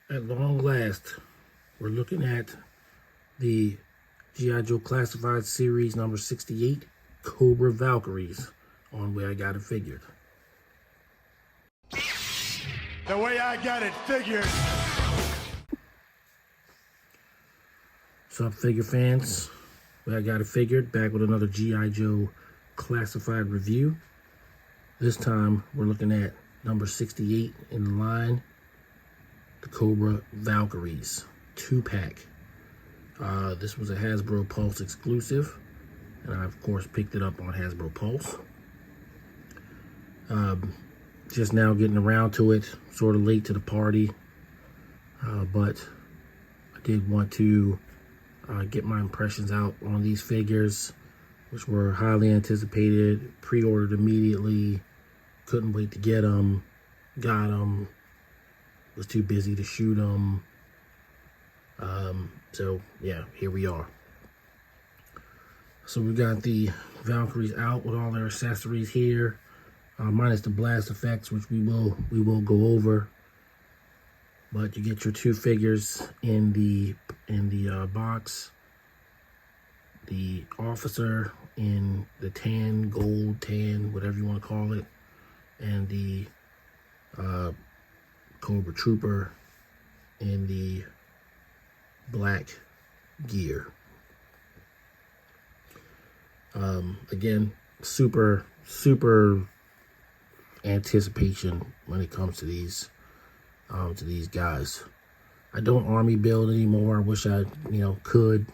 At long last, we're looking at the G.I.Joe Classified Series number 68, Cobra Valkyries, on Way I Got It Figured. The way I got it figured. What's up, figure fans? Way I Got It Figured, back with another G.I.Joe Classified review. This time, we're looking at number 68 in the line, the Cobra Valkyries Two-Pack. This was a Hasbro Pulse exclusive, and I, of course, picked it up on Hasbro Pulse. Just now getting around to it, sort of late to the party, but I did want to get my impressions out on these figures, which were highly anticipated, pre-ordered immediately, couldn't wait to get them, got them, was too busy to shoot them. So yeah, here we are. So we got the Valkyries out with all their accessories here, minus the blast effects, which we will go over. But you get your two figures in the box. The officer in the tan, gold, tan, whatever you want to call it, and the Cobra Trooper in the black gear. Again, super anticipation when it comes to these guys. I don't army build anymore. I wish I could,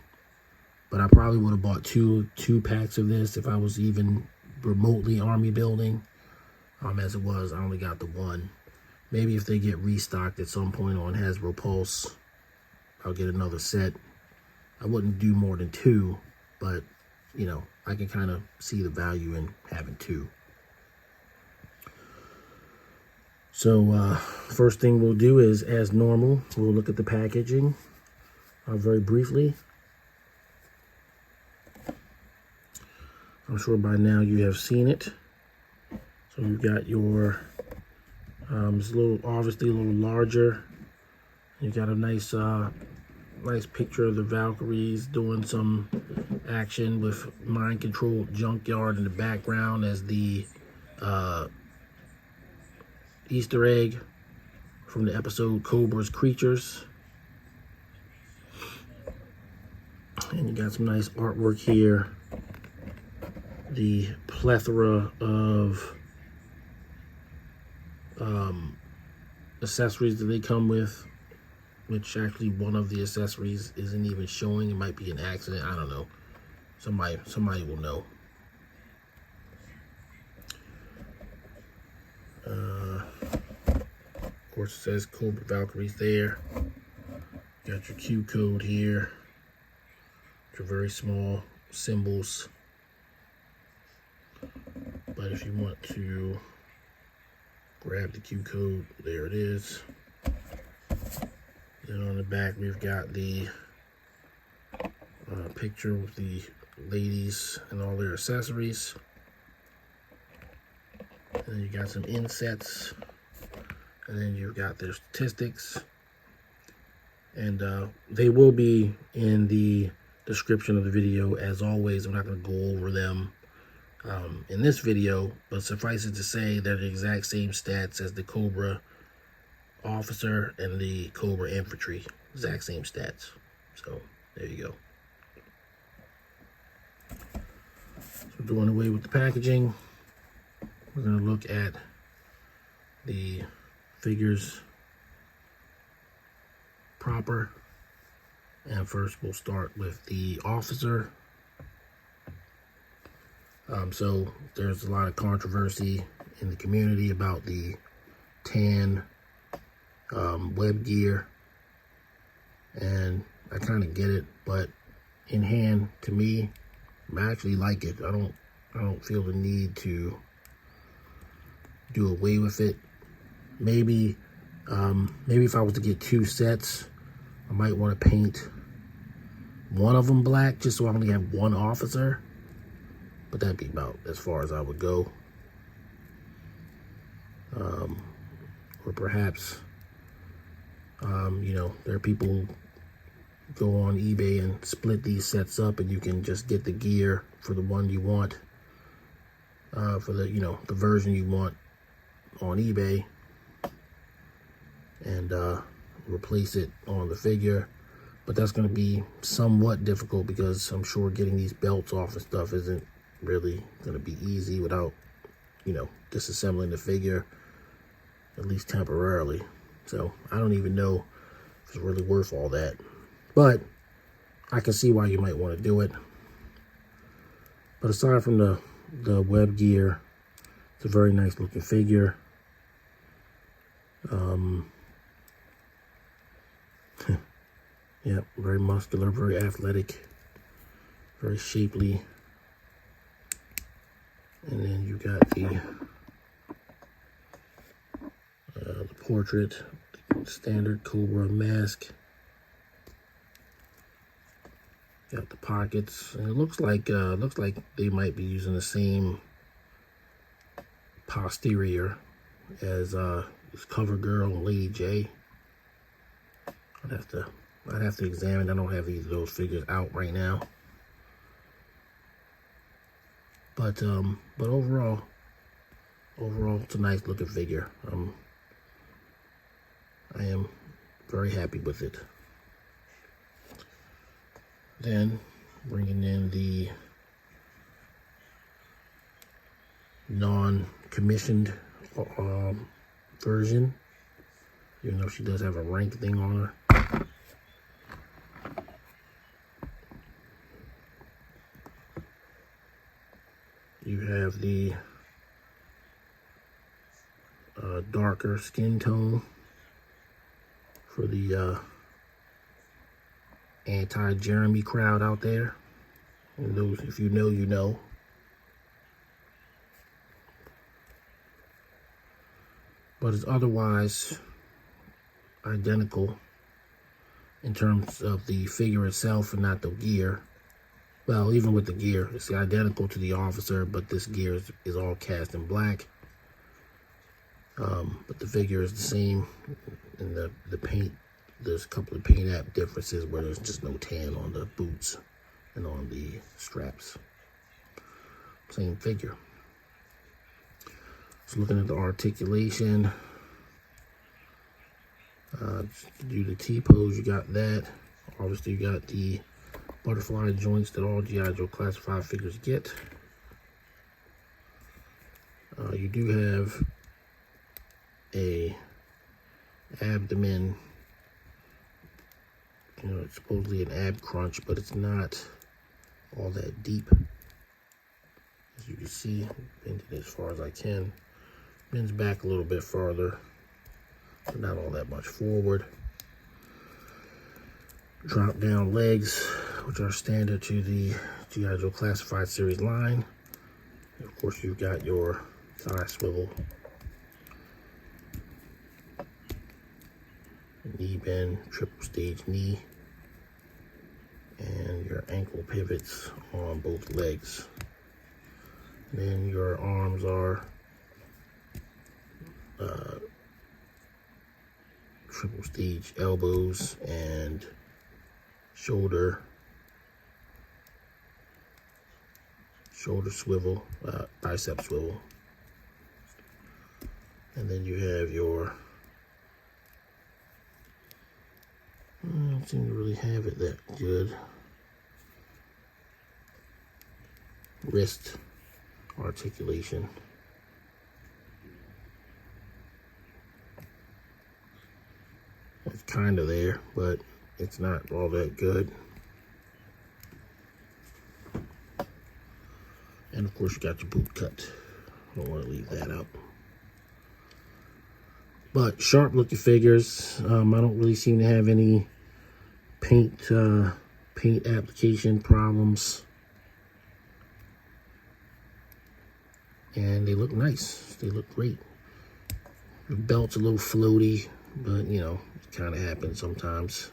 but I probably would have bought two packs of this if I was even remotely army building. As it was, I only got the one. Maybe if they get restocked at some point on Hasbro Pulse, I'll get another set. I wouldn't do more than two, but I can kind of see the value in having two. So first thing we'll do is, as normal, we'll look at the packaging very briefly. I'm sure by now you have seen it. So you've got your, it's obviously a little larger. You got a nice picture of the Valkyries doing some action with mind control junkyard in the background as the Easter egg from the episode Cobra's Creatures. And you got some nice artwork here. The plethora of accessories that they come with, which actually one of the accessories isn't even showing. It might be an accident. I don't know. Somebody will know. Of course, it says Cobra Valkyries there. Got your Q code here. Your very small symbols. But if you want to grab the Q code, there it is. Then on the back, we've got the picture with the ladies and all their accessories. And then you got some insets. And then you've got their statistics. And they will be in the description of the video. As always, I'm not going to go over them in this video, but suffice it to say they're the exact same stats as the Cobra Officer and the Cobra Infantry. Exact same stats. So there you go. So doing away with the packaging, we're going to look at the figures proper. And first we'll start with the officer. So there's a lot of controversy in the community about the tan web gear, and I kind of get it, but in hand, to me, I actually like it. I don't feel the need to do away with it. Maybe if I was to get two sets, I might want to paint one of them black just so I only have one officer, but that'd be about as far as I would go. Or perhaps You know, there are people who go on eBay and split these sets up, and you can just get the gear for the one you want, for the, you know, the version you want on eBay, and replace it on the figure. But that's going to be somewhat difficult, because I'm sure getting these belts off and stuff isn't really going to be easy without, you know, disassembling the figure, at least temporarily. So I don't even know if it's really worth all that, but I can see why you might want to do it. But aside from the web gear, it's a very nice looking figure. Yeah, very muscular, very athletic, very shapely. And then you got the portrait, standard Cobra mask. Got the pockets, and it looks like they might be using the same posterior as this cover girl and Lady J. I'd have to examine. I don't have either of those figures out right now. But overall, it's a nice looking figure. I am very happy with it. Then bringing in the non-commissioned version, even though she does have a rank thing on her. You have the darker skin tone for the anti-Jeremy crowd out there. And those, if you know, you know. But it's otherwise identical in terms of the figure itself and not the gear. Well, even with the gear, it's identical to the officer, but this gear is all cast in black. But the figure is the same, and the paint, there's a couple of paint app differences where there's just no tan on the boots and on the straps. Same figure. So looking at the articulation, to do the T-pose, you got that. Obviously, you got the butterfly joints that all G.I.Joe classified figures get. You do have a abdomen, you know, it's supposedly an ab crunch, but it's not all that deep. As you can see, bend it as far as I can. Bends back a little bit farther, but not all that much forward. Drop down legs, which are standard to the G.I.Joe Classified Series line. And of course, you've got your thigh swivel, knee bend, triple stage knee, and your ankle pivots on both legs. And then your arms are triple stage elbows and shoulder swivel, bicep swivel. And then you have your, I don't seem to really have it that good, wrist articulation. It's kind of there, but it's not all that good. And of course, you got your boot cut. Don't want to leave that out. But sharp looking figures. I don't really seem to have any paint application problems. And they look nice. They look great. The belt's a little floaty, but you know, it kind of happens sometimes.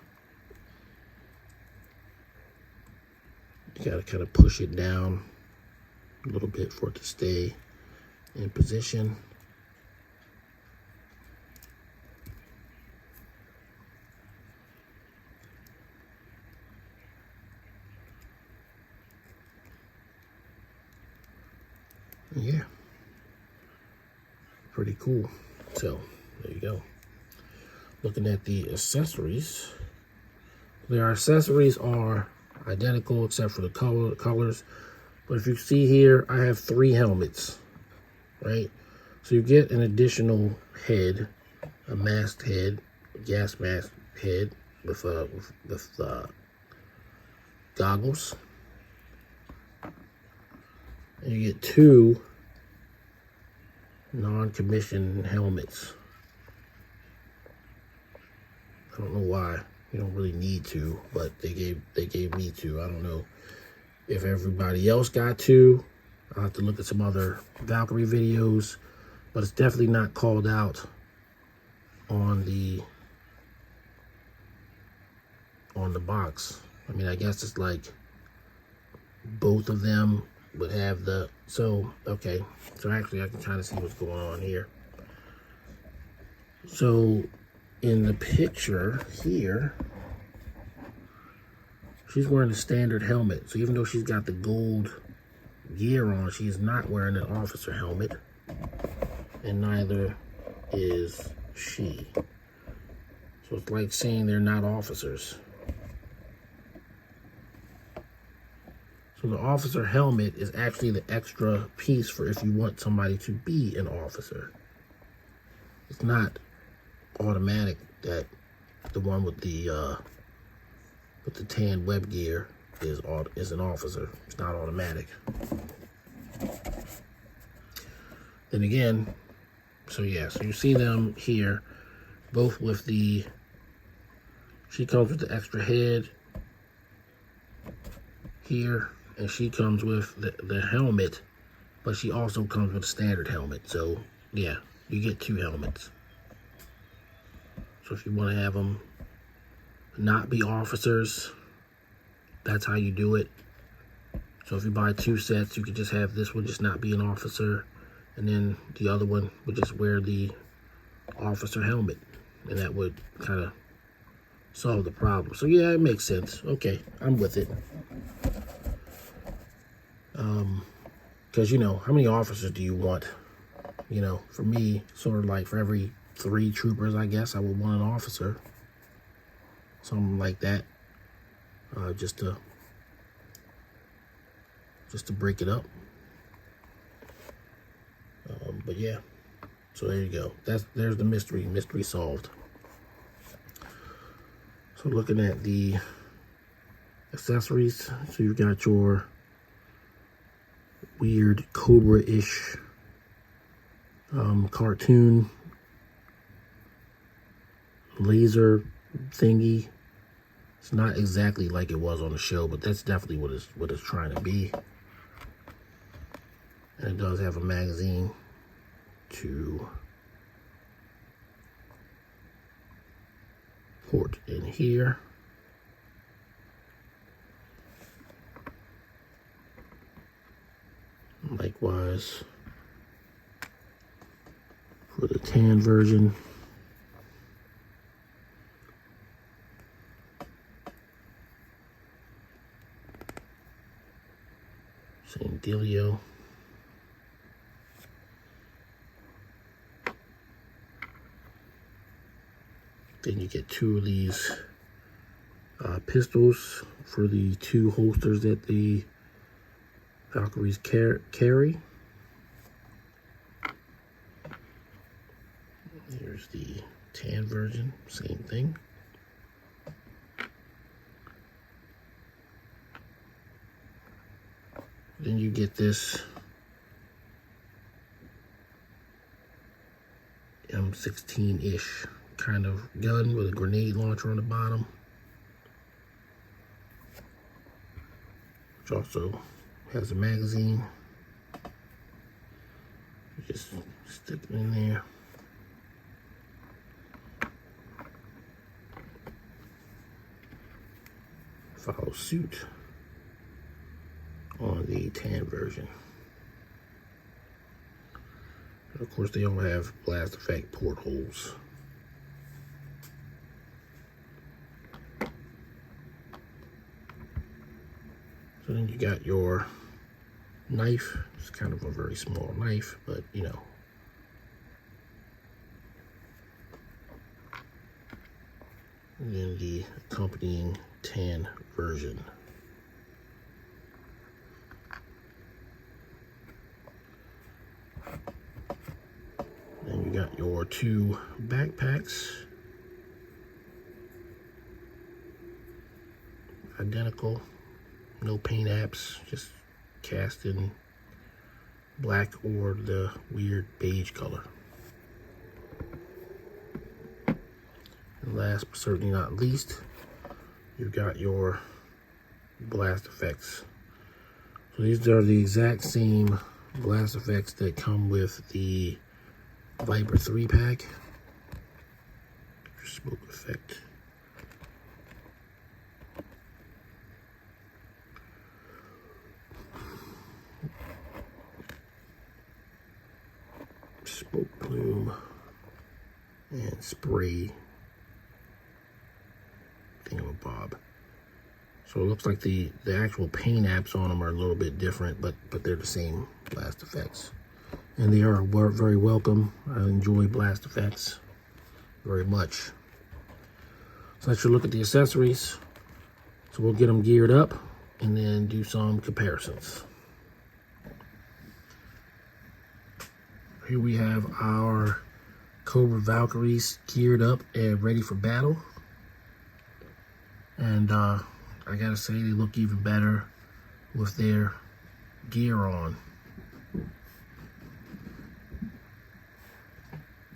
You gotta kind of push it down a little bit for it to stay in position. Yeah, pretty cool. So there you go. Looking at the accessories, their accessories are identical except for the colors. But if you see here, I have 3 helmets, right? So you get an additional head, a masked head, gas mask head with goggles, and you get 2 non-commissioned helmets. I don't know why. You don't really need to, but they gave me 2. I don't know if everybody else got 2. I'll have to look at some other Valkyrie videos, but it's definitely not called out on the box. I mean, I guess it's like both of them would have the, so okay, so actually I can kind of see what's going on here. So in the picture here, she's wearing a standard helmet. So even though she's got the gold gear on, she is not wearing an officer helmet, and neither is she. So it's like saying they're not officers. So the officer helmet is actually the extra piece for if you want somebody to be an officer. It's not automatic that the one with the tan web gear is an officer. It's not automatic. Then again, so yeah, so you see them here, both with the, she comes with the extra head here, and she comes with the helmet, but she also comes with a standard helmet. So yeah, you get 2 helmets. So if you want to have them not be officers, that's how you do it. So if you buy 2 sets, you could just have this one just not be an officer, and then the other one would just wear the officer helmet, and that would kind of solve the problem. So yeah, it makes sense. Okay, I'm with it. Because, you know, how many officers do you want? You know, for me, sort of like for every 3 troopers, I guess, I would want an officer. Something like that. Just to break it up. But yeah, so there you go. There's the mystery solved. So looking at the accessories, so you've got your weird Cobra-ish cartoon laser thingy. It's not exactly like it was on the show, but that's definitely what it's trying to be. And it does have a magazine to port in here. Likewise for the tan version. Same dealio. Then you get 2 of these pistols for the 2 holsters that the Valkyries carry. Here's the tan version, same thing. Then you get this M16-ish kind of gun with a grenade launcher on the bottom, which also has a magazine. You just stick it in there. Follow suit on the tan version. And of course, they all have blast effect portholes. So then you got your knife. It's kind of a very small knife, but you know. And then the accompanying tan version. Then you got your 2 backpacks. Identical, no paint apps, just cast in black or the weird beige color. And last but certainly not least, you've got your blast effects. So these are the exact same blast effects that come with the Viper 3-pack. Smoke effect. Smoke plume and spray thingamabob. So it looks like the actual paint apps on them are a little bit different, but they're the same blast effects. And they are very welcome. I enjoy blast effects very much. So let's look at the accessories. So we'll get them geared up and then do some comparisons. Here we have our Cobra Valkyries geared up and ready for battle. And I gotta say, they look even better with their gear on.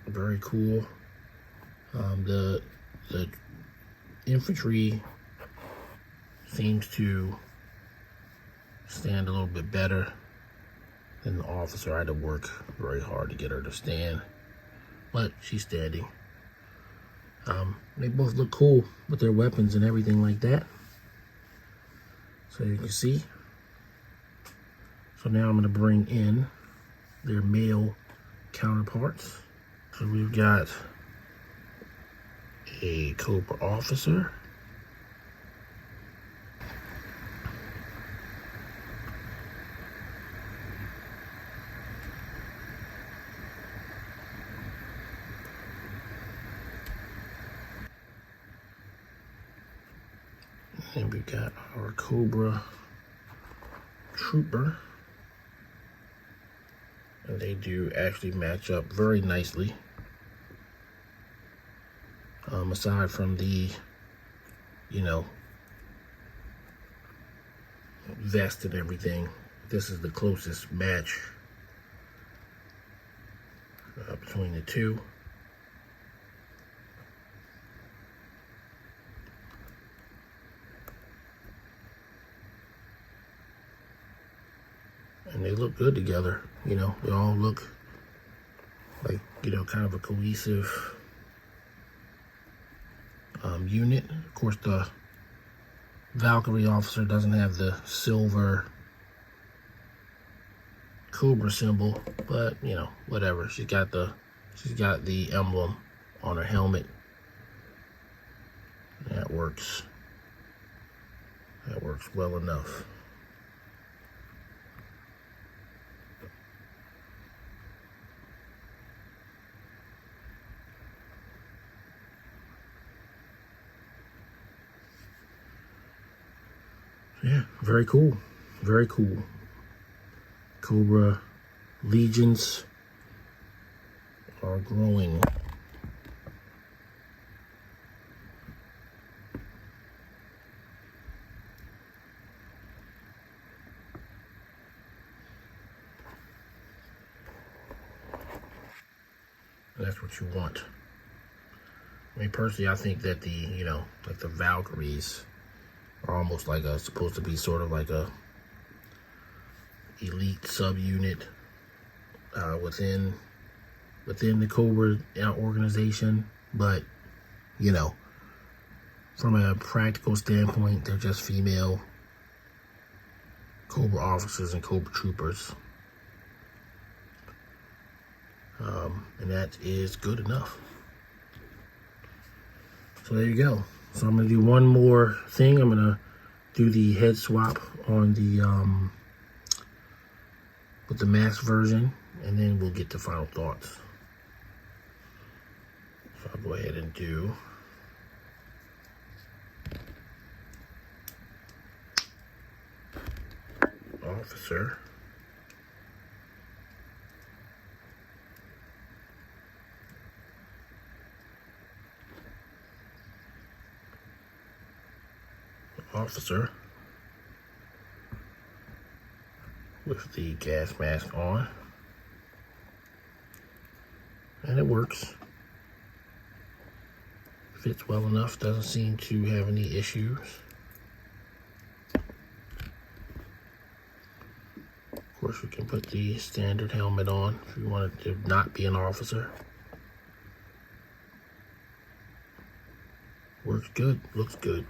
Very cool. The infantry seems to stand a little bit better than the officer. I had to work very hard to get her to stand, but she's standing. They both look cool with their weapons and everything like that. So you can see. So now I'm going to bring in their male counterparts. So we've got a Cobra officer. And we've got our Cobra trooper. And they do actually match up very nicely. Aside from the, you know, vest and everything, this is the closest match between the two. And they look good together, you know, they all look like, you know, kind of a cohesive unit. Of course, the Valkyrie officer doesn't have the silver Cobra symbol, but you know, whatever. She's got the emblem on her helmet. That works. That works well enough. Yeah, very cool. Very cool. Cobra legions are growing. That's what you want. I mean, personally, I think that the, you know, like the Valkyries are almost like a, supposed to be sort of like a elite subunit within the Cobra organization, but you know, from a practical standpoint, they're just female Cobra officers and Cobra troopers, and that is good enough. So there you go. So I'm going to do one more thing. I'm going to do the head swap on the with the mask version, and then we'll get to final thoughts. So I'll go ahead and do Officer. Officer with the gas mask on, and it works. Fits well enough, doesn't seem to have any issues. Of course, we can put the standard helmet on if you want it to not be an officer. Works good, looks good.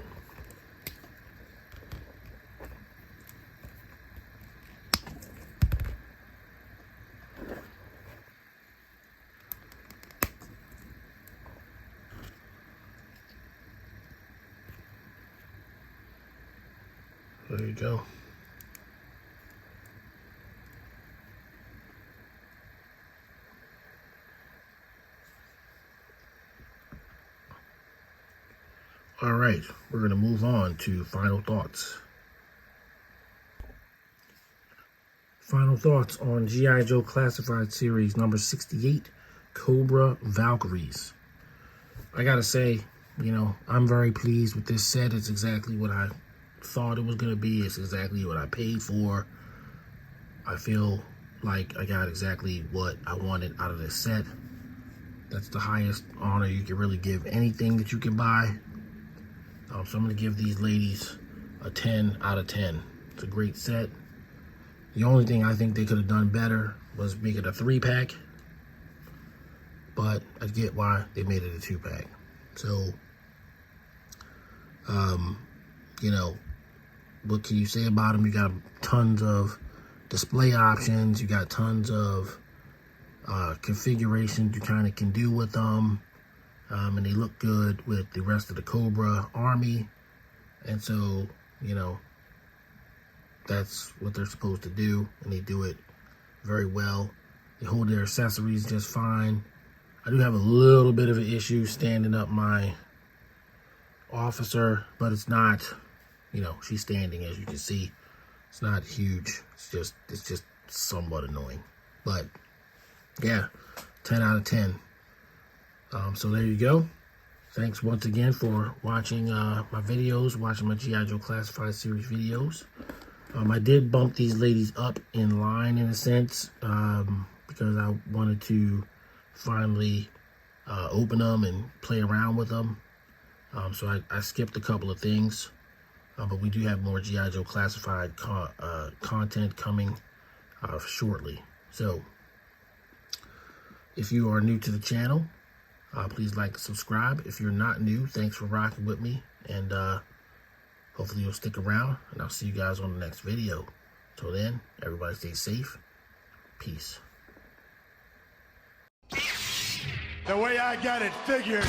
There you go. All right, we're going to move on to final thoughts. Final thoughts on G.I.Joe Classified Series number 68, Cobra Valkyries. I gotta say, I'm very pleased with this set. It's exactly what I thought it was going to be. It's exactly what I paid for. I feel like I got exactly what I wanted out of this set. That's the highest honor you can really give anything that you can buy. So I'm going to give these ladies a 10 out of 10. It's a great set. The only thing I think they could have done better was make it a 3-pack. But I get why they made it a 2-pack. So, what can you say about them? You got tons of display options. You got tons of configurations you kind of can do with them. And they look good with the rest of the Cobra army. And so, that's what they're supposed to do. And they do it very well. They hold their accessories just fine. I do have a little bit of an issue standing up my officer, but it's not, she's standing, as you can see. It's not huge. It's just somewhat annoying. But yeah, 10 out of 10. So there you go. Thanks once again for watching my videos, watching my G.I.Joe Classified Series videos. I did bump these ladies up in line in a sense, because I wanted to finally open them and play around with them. So I skipped a couple of things, but we do have more G.I. Joe Classified content coming shortly. So if you are new to the channel, please like and subscribe. If you're not new, thanks for rocking with me, and hopefully you'll stick around, and I'll see you guys on the next video. Till then, everybody stay safe. Peace. The way I got it figured.